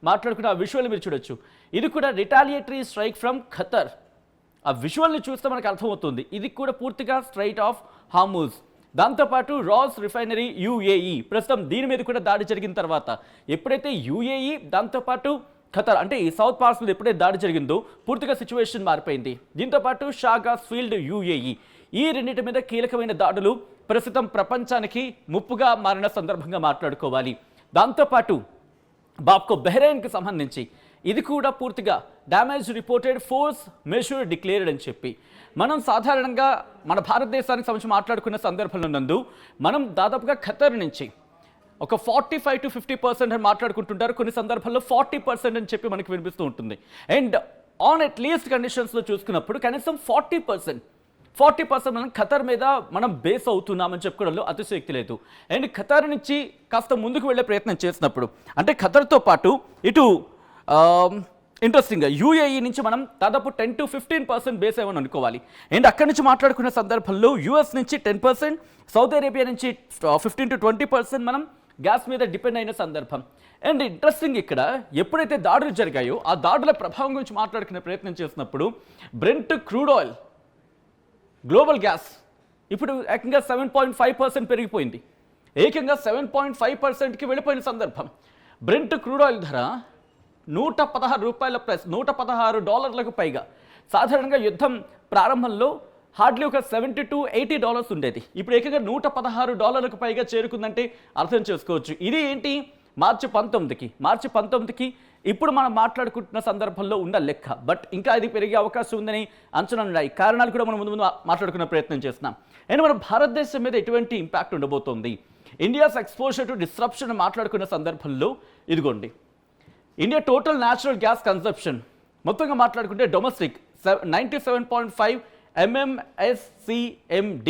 మాట్లాడుకున్న ఆ విజువల్ మీరు చూడొచ్చు. ఇది కూడా రిటాలియేటరీ స్ట్రైక్ ఫ్రమ్ ఖతర్. ఆ విజువల్ని చూస్తే మనకు అర్థమవుతుంది ఇది కూడా పూర్తిగా స్ట్రైట్ ఆఫ్ హార్మూజ్. దాంతోపాటు రాస్ రిఫైనరీ యుఏఈ ప్రస్తుతం దీని మీద కూడా దాడి జరిగిన తర్వాత ఎప్పుడైతే యుఏఈ దాంతోపాటు ఖతర్ అంటే ఈ సౌత్ పార్స్ మీద ఎప్పుడైతే దాడి జరిగిందో పూర్తిగా సిచ్యువేషన్ మారిపోయింది. దీంతోపాటు షాగాస్ ఫీల్డ్ యుఏఈ ఈ రెండింటి మీద కీలకమైన దాడులు ప్రస్తుతం ప్రపంచానికి ముప్పుగా మారిన సందర్భంగా మాట్లాడుకోవాలి. దాంతోపాటు బాబ్కో బహ్రెయిన్కి సంబంధించి ఇది కూడా పూర్తిగా damage reported force measure declared అని చెప్పి మనం సాధారణంగా మన భారతదేశానికి సంబంధించి మాట్లాడుకున్న సందర్భంలో నందు మనం దాదాపుగా ఖతర్ నుంచి ఒక 45 to 50% అని మాట్లాడుకుంటుంటారు. కొన్ని సందర్భాల్లో 40% అని చెప్పి మనకి వినిపిస్తూ ఉంటుంది. అండ్ ఆన్ అట్లీస్ట్ కండిషన్స్లో చూసుకున్నప్పుడు కనీసం 40% మనం ఖతర్ మీద మనం బేస్ అవుతున్నామని చెప్పుకోవడంలో అతిశయోక్తి లేదు. అండ్ ఖతర్ నుంచి కాస్త ముందుకు వెళ్ళే ప్రయత్నం చేసినప్పుడు అంటే ఖతర్తో పాటు ఇటు ఇంట్రెస్టింగ్గా యూఏఈ నుంచి మనం దాదాపు 10 to 15% బేస్ ఏమని అనుకోవాలి. అండ్ అక్కడి నుంచి మాట్లాడుకున్న సందర్భంలో యూఎస్ నుంచి 10%, సౌదీ అరేబియా నుంచి 15 to 20% మనం గ్యాస్ మీద డిపెండ్ అయిన సందర్భం. అండ్ ఇంట్రెస్టింగ్ ఇక్కడ ఎప్పుడైతే దాడులు జరిగాయో ఆ దాడుల ప్రభావం గురించి మాట్లాడుకునే ప్రయత్నం చేసినప్పుడు Brent crude oil global gas ఇప్పుడు ఏకంగా 7.5% పెరిగిపోయింది. ఏకంగా 7.5%కి వెళ్ళిపోయిన సందర్భం. బ్రెంట్ క్రూడ్ ఆయిల్ ధర $116 ప్లస్ $116 పైగా. సాధారణంగా యుద్ధం ప్రారంభంలో హార్డ్లీ ఒక $70 to $80 ఉండేది. ఇప్పుడు ఏకంగా $116 పైగా చేరుకుందంటే అర్థం చేసుకోవచ్చు. ఇది ఏంటి మార్చి 19కి ఇప్పుడు మనం మాట్లాడుకుంటున్న సందర్భంలో ఉన్న లెక్క. బట్ ఇంకా ఇది పెరిగే అవకాశం ఉందని అంచనాలు ఉన్నాయి. కారణాలు కూడా మనం ముందు మాట్లాడుకునే ప్రయత్నం చేస్తున్నాం. అండ్ మన భారతదేశం మీద ఎటువంటి ఇంపాక్ట్ ఉండబోతోంది, ఇండియాస్ ఎక్స్పోజర్ టు డిస్రప్షన్ మాట్లాడుకున్న సందర్భంలో ఇదిగోండి India total natural gas consumption మొత్తంగా మాట్లాడుకుంటే domestic 97.5 MMSCMD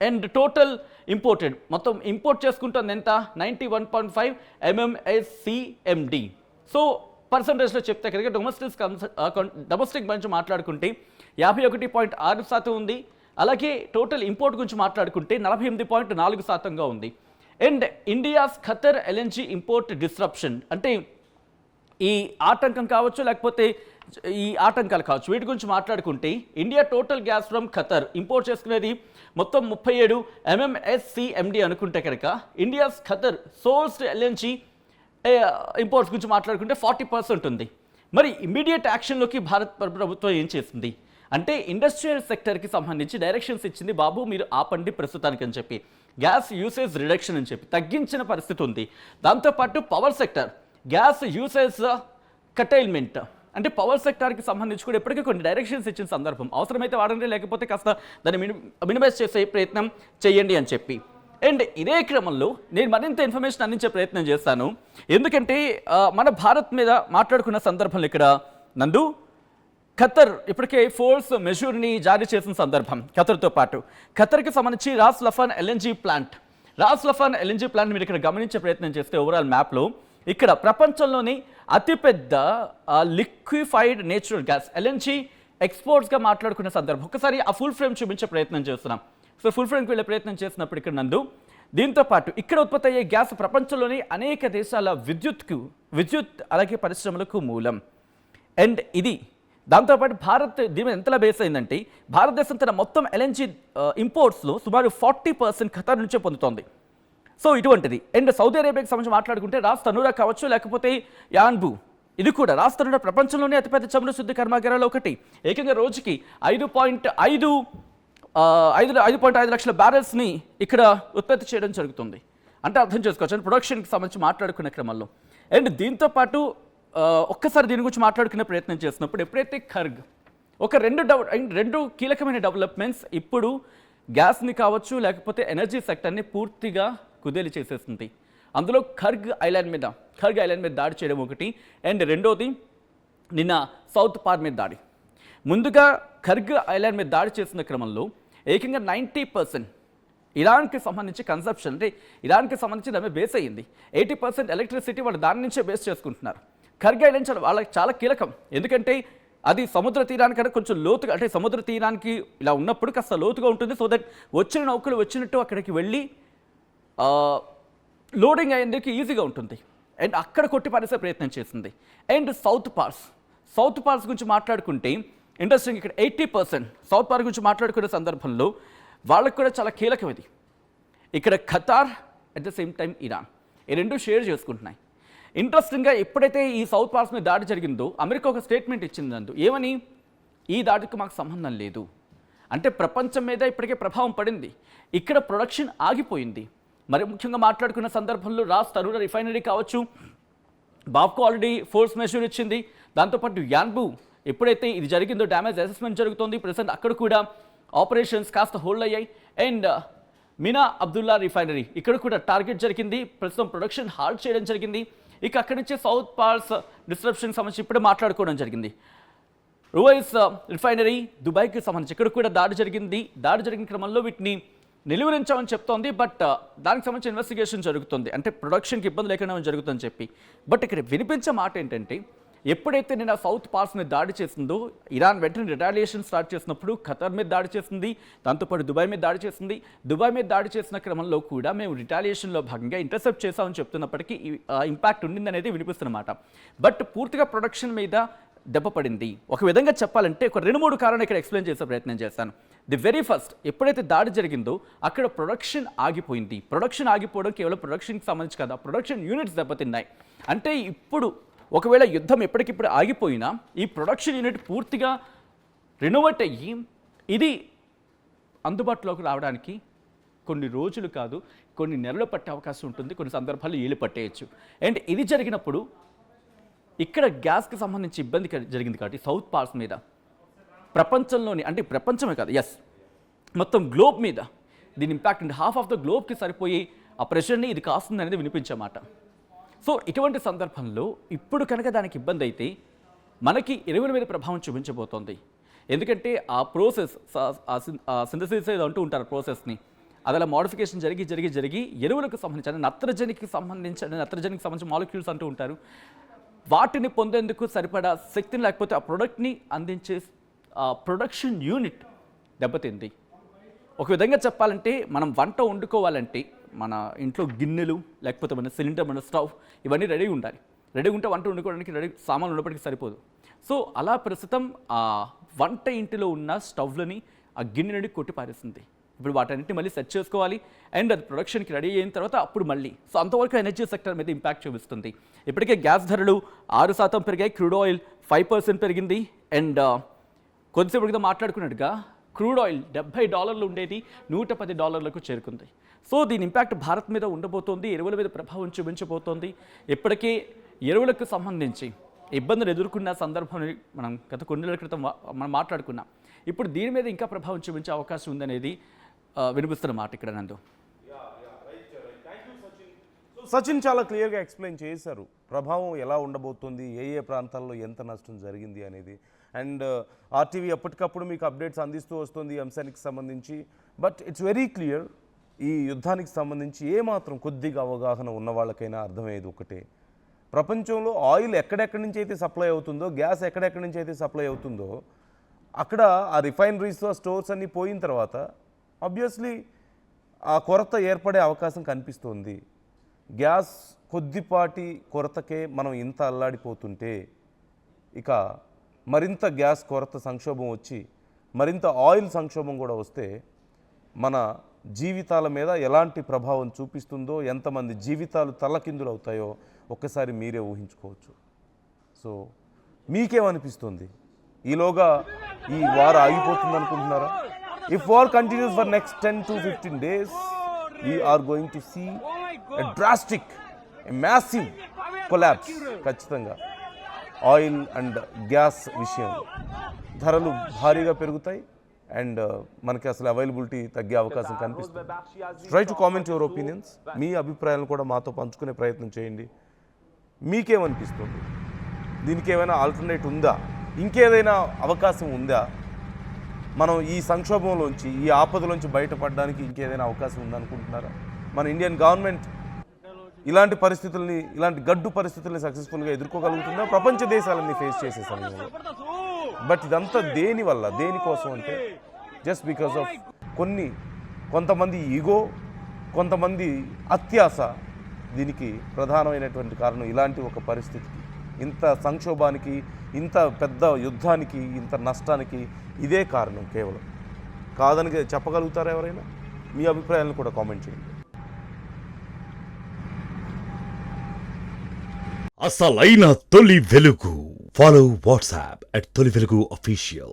and total imported మొత్తం ఇంపోర్ట్ చేసుకుంటుంది ఎంత 91.5 MMSCMD. సో పర్సంటేజ్లో చెప్తే కనుక డొమెస్టిక్ గురించి మాట్లాడుకుంటే 51.6% ఉంది. అలాగే టోటల్ ఇంపోర్ట్ గురించి మాట్లాడుకుంటే 48.4%గా ఉంది. And India's Qatar LNG import disruption అంటే ఈ ఆటంకం కావచ్చు లేకపోతే ఈ ఆటంకాలు కావచ్చు వీటి గురించి మాట్లాడుకుంటే India total gas from Qatar import చేసుకునేది మొత్తం 37 MMSCMD అనుకుంటే కనుక India's Qatar sourced LNG imports గురించి మాట్లాడుకుంటే 40% ఉంది. మరి ఇమీడియట్ యాక్షన్లోకి భారత్ ప్రభుత్వం ఏం చేసింది అంటే ఇండస్ట్రియల్ సెక్టర్కి సంబంధించి డైరెక్షన్స్ ఇచ్చింది. బాబు మీరు ఆపండి ప్రస్తుతానికి అని చెప్పి గ్యాస్ యూసేజ్ రిడక్షన్ అని చెప్పి తగ్గించిన పరిస్థితి ఉంది. దాంతోపాటు పవర్ సెక్టర్ గ్యాస్ యూసేజ్ కటైల్మెంట్ అంటే పవర్ సెక్టార్కి సంబంధించి కూడా ఎప్పటికీ కొన్ని డైరెక్షన్స్ ఇచ్చిన సందర్భం. అవసరమైతే వాడండి లేకపోతే కాస్త దాన్ని మినిమైజ్ చేసే ప్రయత్నం చేయండి అని చెప్పి. అండ్ ఇదే క్రమంలో నేను మరింత ఇన్ఫర్మేషన్ అందించే ప్రయత్నం చేస్తాను. ఎందుకంటే మన భారత్ మీద మాట్లాడుకున్న సందర్భంలో ఇక్కడ నందు ఖతర్ ఇప్పటికే ఫోర్స్ మెజూర్ని జారీ చేసిన సందర్భం. ఖతర్తో పాటు ఖతర్కి సంబంధించి రాస్ లఫాన్ ఎల్ఎన్జీ ప్లాంట్ మీరు ఇక్కడ గమనించే ప్రయత్నం చేస్తే ఓవరాల్ మ్యాప్లో ఇక్కడ ప్రపంచంలోని అతిపెద్ద లిక్విఫైడ్ నేచురల్ గ్యాస్ ఎల్ఎన్జీ ఎక్స్పోర్ట్స్గా మాట్లాడుకున్న సందర్భం. ఒకసారి ఆ ఫుల్ ఫ్రేమ్ చూపించే ప్రయత్నం చేస్తున్నాం. సో ఫుల్ ఫ్రేమ్కి వెళ్ళే ప్రయత్నం చేసినప్పుడు ఇక్కడ నందు దీంతో పాటు ఇక్కడ ఉత్పత్తి అయ్యే గ్యాస్ ప్రపంచంలోని అనేక దేశాల విద్యుత్ అలాగే పరిశ్రమలకు మూలం. అండ్ ఇది దాంతోపాటు భారత్ దీని మీద ఎంతలా బేస్ అయిందంటే భారతదేశం తన మొత్తం ఎల్ఎన్జీ ఇంపోర్ట్స్లో సుమారు 40% ఖతర్ నుంచే పొందుతోంది. సో ఇటువంటిది. అండ్ సౌదీ అరేబియాకి సంబంధించి మాట్లాడుకుంటే రాస్ తనూరా కావచ్చు లేకపోతే యాన్బు ఇది కూడా రాస్ తనూరా ప్రపంచంలోనే అతిపెద్ద చమురు శుద్ధి కర్మాగారాలు ఒకటి. ఏకంగా రోజుకి 5.5 లక్షల బ్యారెల్స్ని ఇక్కడ ఉత్పత్తి చేయడం జరుగుతుంది. అంటే అర్థం చేసుకోవచ్చు అండ్ ప్రొడక్షన్కి సంబంధించి మాట్లాడుకునే క్రమంలో. అండ్ దీంతో పాటు ఒక్కసారి దీని గురించి మాట్లాడుకునే ప్రయత్నం చేసినప్పుడు ఎప్పుడైతే ఖర్గ్ ఒక రెండు కీలకమైన డెవలప్మెంట్స్ ఇప్పుడు గ్యాస్ని కావచ్చు లేకపోతే ఎనర్జీ సెక్టర్ని పూర్తిగా కుదేలు చేసేస్తుంది. అందులో ఖర్గ్ ఐలాండ్ మీద దాడి చేయడం ఒకటి. అండ్ రెండోది నిన్న సౌత్ పార్ మీద దాడి. ముందుగా ఖర్గ్ ఐలాండ్ మీద దాడి చేసిన క్రమంలో ఏకంగా 90% ఇరాన్కి సంబంధించి కన్సప్షన్ అంటే ఇరాన్కి సంబంధించి దాని మీద బేస్ అయ్యింది. 80% ఎలక్ట్రిసిటీ వాళ్ళు దాని నుంచే బేస్ చేసుకుంటున్నారు. ఖర్గ్ ఐలాండ్ వాళ్ళకి చాలా కీలకం, ఎందుకంటే అది సముద్ర తీరానికన్నా కొంచెం లోతుగా, అంటే సముద్ర తీరానికి ఇలా ఉన్నప్పుడు కాస్త లోతుగా ఉంటుంది. సో దట్ వచ్చిన నౌకలు వచ్చినట్టు అక్కడికి వెళ్ళి లోడింగ్ అయ్యేందుకు ఈజీగా ఉంటుంది. అండ్ అక్కడ కొట్టి పారేసే ప్రయత్నం చేసింది. అండ్ సౌత్ పార్స్ గురించి మాట్లాడుకుంటే ఇంట్రెస్టింగ్, ఇక్కడ 80% సౌత్ పార్స్ గురించి మాట్లాడుకునే సందర్భంలో వాళ్ళకు కూడా చాలా కీలకం ఇది. ఇక్కడ Qatar at the same time Iran ఈ రెండు షేర్ చేసుకుంటున్నాయి. ఇంట్రెస్టింగ్గా ఎప్పుడైతే ఈ సౌత్ పార్స్ మీద దాడి జరిగిందో అమెరికా ఒక స్టేట్మెంట్ ఇచ్చింది. ఏమని? ఈ దాడికి మాకు సంబంధం లేదు, అంటే ప్రపంచం మీద ఇప్పటికే ప్రభావం పడింది, ఇక్కడ ప్రొడక్షన్ ఆగిపోయింది. మరి ముఖ్యంగా మాట్లాడుకున్న సందర్భంలో రాస్ తరుణ రిఫైనరీ కావచ్చు, బాబ్కో ఆల్రెడీ ఫోర్స్ మెజర్ ఇచ్చింది. దాంతోపాటు యాన్బూ ఎప్పుడైతే ఇది జరిగిందో డ్యామేజ్ అసెస్మెంట్ జరుగుతుంది. ప్రెసెంట్ అక్కడ కూడా ఆపరేషన్స్ కాస్త హోల్డ్ అయ్యాయి. అండ్ మినా అబ్దుల్లా రిఫైనరీ ఇక్కడ కూడా టార్గెట్ జరిగింది, ప్రస్తుతం ప్రొడక్షన్ హాల్ట్ చేయడం జరిగింది. ఇక అక్కడి నుంచి సౌత్ పార్స్ డిస్ట్రప్షన్ సంబంధించి ఇప్పుడే మాట్లాడుకోవడం జరిగింది. రువైస్ రిఫైనరీ దుబాయ్కి సంబంధించి ఇక్కడ కూడా దాడి జరిగింది. దాడి జరిగిన క్రమంలో వీటిని నిలువరించామని చెప్తోంది. బట్ దానికి సంబంధించి ఇన్వెస్టిగేషన్ జరుగుతుంది, అంటే ప్రొడక్షన్కి ఇబ్బంది లేకుండా జరుగుతుందని చెప్పి. బట్ ఇక్కడ వినిపించే మాట ఏంటంటే ఎప్పుడైతే నేను సౌత్ పార్స్ మీద దాడి చేసిందో ఇరాన్ వెంటనే రిటాలియేషన్ స్టార్ట్ చేసినప్పుడు ఖతర్ మీద దాడి చేసింది, దాంతోపాటు దుబాయ్ మీద దాడి చేసింది. దుబాయ్ మీద దాడి చేసిన క్రమంలో కూడా మేము రిటాలియేషన్లో భాగంగా ఇంటర్సెప్ట్ చేసామని చెప్తున్నప్పటికీ ఇంపాక్ట్ ఉండిందనేది వినిపిస్తున్నమాట. బట్ పూర్తిగా ప్రొడక్షన్ మీద దెబ్బ పడింది. ఒక విధంగా చెప్పాలంటే ఒక 2-3 కారణాలు ఇక్కడ ఎక్స్ప్లెయిన్ చేసే ప్రయత్నం చేస్తాను. ది వెరీ ఫస్ట్, ఎప్పుడైతే దాడి జరిగిందో అక్కడ ప్రొడక్షన్ ఆగిపోయింది. ప్రొడక్షన్ ఆగిపోవడం కేవలం ప్రొడక్షన్కి సంబంధించి కాదు, ప్రొడక్షన్ యూనిట్స్ దెబ్బతిన్నాయి. అంటే ఇప్పుడు ఒకవేళ యుద్ధం ఎప్పటికిప్పుడు ఆగిపోయినా ఈ ప్రొడక్షన్ యూనిట్ పూర్తిగా రెనోవేట్ అయ్యి ఇది అందుబాటులోకి రావడానికి కొన్ని రోజులు కాదు కొన్ని నెలలు పట్టే అవకాశం ఉంటుంది, కొన్ని సందర్భాల్లో ఏళ్ళు పట్టేయచ్చు. అండ్ ఇది జరిగినప్పుడు ఇక్కడ గ్యాస్కి సంబంధించి ఇబ్బంది జరిగింది కాబట్టి సౌత్ పార్స్ మీద ప్రపంచంలోని, అంటే ప్రపంచమే కాదు, మొత్తం గ్లోబ్ మీద దీని ఇంపాక్ట్ అంటే హాఫ్ ఆఫ్ ద గ్లోబ్కి సరిపోయి ఆ ప్రెషర్ని ఇది కాస్తుంది అనేది వినిపించమాట. సో ఇటువంటి సందర్భంలో ఇప్పుడు కనుక దానికి ఇబ్బంది అయితే మనకి ఎరువుల మీద ప్రభావం చూపించబోతోంది. ఎందుకంటే ఆ ప్రాసెస్ సింథసిస్ అంటూ ఉంటారు ప్రాసెస్ని, అది అలా మోడిఫికేషన్ జరిగి ఎరువులకు సంబంధించి నత్రజనికి సంబంధించిన మాలిక్యూల్స్ అంటూ ఉంటారు. వాటిని పొందేందుకు సరిపడా శక్తిని లేకపోతే ఆ ప్రోడక్ట్ని అందించే ప్రొడక్షన్ యూనిట్ దెబ్బతింది. ఒక విధంగా చెప్పాలంటే మనం వంట వండుకోవాలంటే మన ఇంట్లో గిన్నెలు లేకపోతే మన సిలిండర్, మన స్టవ్ ఇవన్నీ రెడీగా ఉండాలి. రెడీగా ఉంటే వంట వండుకోవడానికి సామాన్లు ఉన్నప్పటికీ సరిపోదు. సో అలా ప్రస్తుతం ఆ వంట ఇంటిలో ఉన్న స్టవ్లని ఆ గిన్నె నుండి కొట్టి పారేస్తుంది. ఇప్పుడు వాటన్నిటిని మళ్ళీ సెట్ చేసుకోవాలి అండ్ అది ప్రొడక్షన్కి రెడీ అయిన తర్వాత అప్పుడు మళ్ళీ సో అంతవరకు ఎనర్జీ సెక్టర్ మీద ఇంపాక్ట్ చూపిస్తుంది. ఇప్పటికే గ్యాస్ ధరలు 6% పెరిగాయి, క్రూడ్ ఆయిల్ 5% పెరిగింది. అండ్ కొద్దిసేపు క్రితం మాట్లాడుకున్నట్టుగా క్రూడ్ ఆయిల్ $70 ఉండేది $110కు చేరుకుంది. సో దీని ఇంపాక్ట్ భారత్ మీద ఉండబోతోంది, ఎరువుల మీద ప్రభావం చూపించబోతోంది. ఇప్పటికే ఎరువులకు సంబంధించి ఇబ్బందులు ఎదుర్కొన్న సందర్భాన్ని మనం గత కొన్ని నెలల క్రితం మనం మాట్లాడుకున్నాం. ఇప్పుడు దీని మీద ఇంకా ప్రభావం చూపించే అవకాశం ఉందనేది వినిపిస్తున్న మాట ఇక్కడ నందు. సచిన్ చాలా క్లియర్గా ఎక్స్ప్లెయిన్ చేశారు ప్రభావం ఎలా ఉండబోతుంది, ఏ ప్రాంతాల్లో ఎంత నష్టం జరిగింది అనేది. అండ్ ఆర్టీవీ ఎప్పటికప్పుడు మీకు అప్డేట్స్ అందిస్తూ వస్తుంది ఈ అంశానికి సంబంధించి. బట్ ఇట్స్ వెరీ క్లియర్, ఈ యుద్ధానికి సంబంధించి ఏమాత్రం కొద్దిగా అవగాహన ఉన్న వాళ్ళకైనా అర్థమయ్యేది ఒకటే, ప్రపంచంలో ఆయిల్ ఎక్కడెక్కడి నుంచి అయితే సప్లై అవుతుందో, గ్యాస్ ఎక్కడెక్కడి నుంచి అయితే సప్లై అవుతుందో అక్కడ ఆ రిఫైనరీస్ స్టోర్స్ అన్నీ పోయిన తర్వాత ఆబ్వియస్లీ ఆ కొరత ఏర్పడే అవకాశం కనిపిస్తుంది. గ్యాస్ కొద్దిపాటి కొరతకే మనం ఇంత అల్లాడిపోతుంటే ఇక మరింత గ్యాస్ కొరత సంక్షోభం వచ్చి మరింత ఆయిల్ సంక్షోభం కూడా వస్తే మన జీవితాల మీద ఎలాంటి ప్రభావం చూపిస్తుందో, ఎంతమంది జీవితాలు తల్లకిందులు అవుతాయో ఒక్కసారి మీరే ఊహించుకోవచ్చు. సో మీకేమనిపిస్తుంది? ఈలోగా ఈ వార్ ఆగిపోతుంది అనుకుంటున్నారా? If war continuous for next 10 to 15 days we are going to see a drastic, a massive collapse. ఖచ్చితంగా ఆయిల్ అండ్ గ్యాస్ విషయం ధరలు భారీగా పెరుగుతాయి అండ్ మనకి అసలు అవైలబిలిటీ తగ్గే అవకాశం కనిపిస్తుంది. Try to comment your opinions. మీ అభిప్రాయాలను కూడా మాతో పంచుకునే ప్రయత్నం చేయండి. మీకేమనిపిస్తుంది? దీనికి ఏమైనా ఆల్టర్నేట్ ఉందా? ఇంకేదైనా అవకాశం ఉందా? మనం ఈ సంక్షోభంలోంచి ఈ ఆపదలోంచి బయటపడడానికి ఇంకేదైనా అవకాశం ఉందనుకుంటున్నారా? మన ఇండియన్ గవర్నమెంట్ ఇలాంటి పరిస్థితుల్ని, ఇలాంటి గడ్డు పరిస్థితుల్ని సక్సెస్ఫుల్గా ఎదుర్కోగలుగుతుందా? ప్రపంచ దేశాలన్నీ ఫేస్ చేసే సమయంలో. బట్ ఇదంతా దేనివల్ల, దేనికోసం అంటే జస్ట్ బికాస్ ఆఫ్ కొంతమంది ఈగో, కొంతమంది అత్యాస దీనికి ప్రధానమైనటువంటి కారణం. ఇలాంటి ఒక పరిస్థితికి, ఇంత సంక్షోభానికి, ఇంత పెద్ద యుద్ధానికి, ఇంత నష్టానికి ఇదే కారణం కేవలం. కాదని చెప్పగలుగుతారా ఎవరైనా? మీ అభిప్రాయాలను కూడా కామెంట్ చేయండి. అసలైన తొలి వెలుగు. ఫాలో వాట్సాప్ @తొలి వెలుగు official.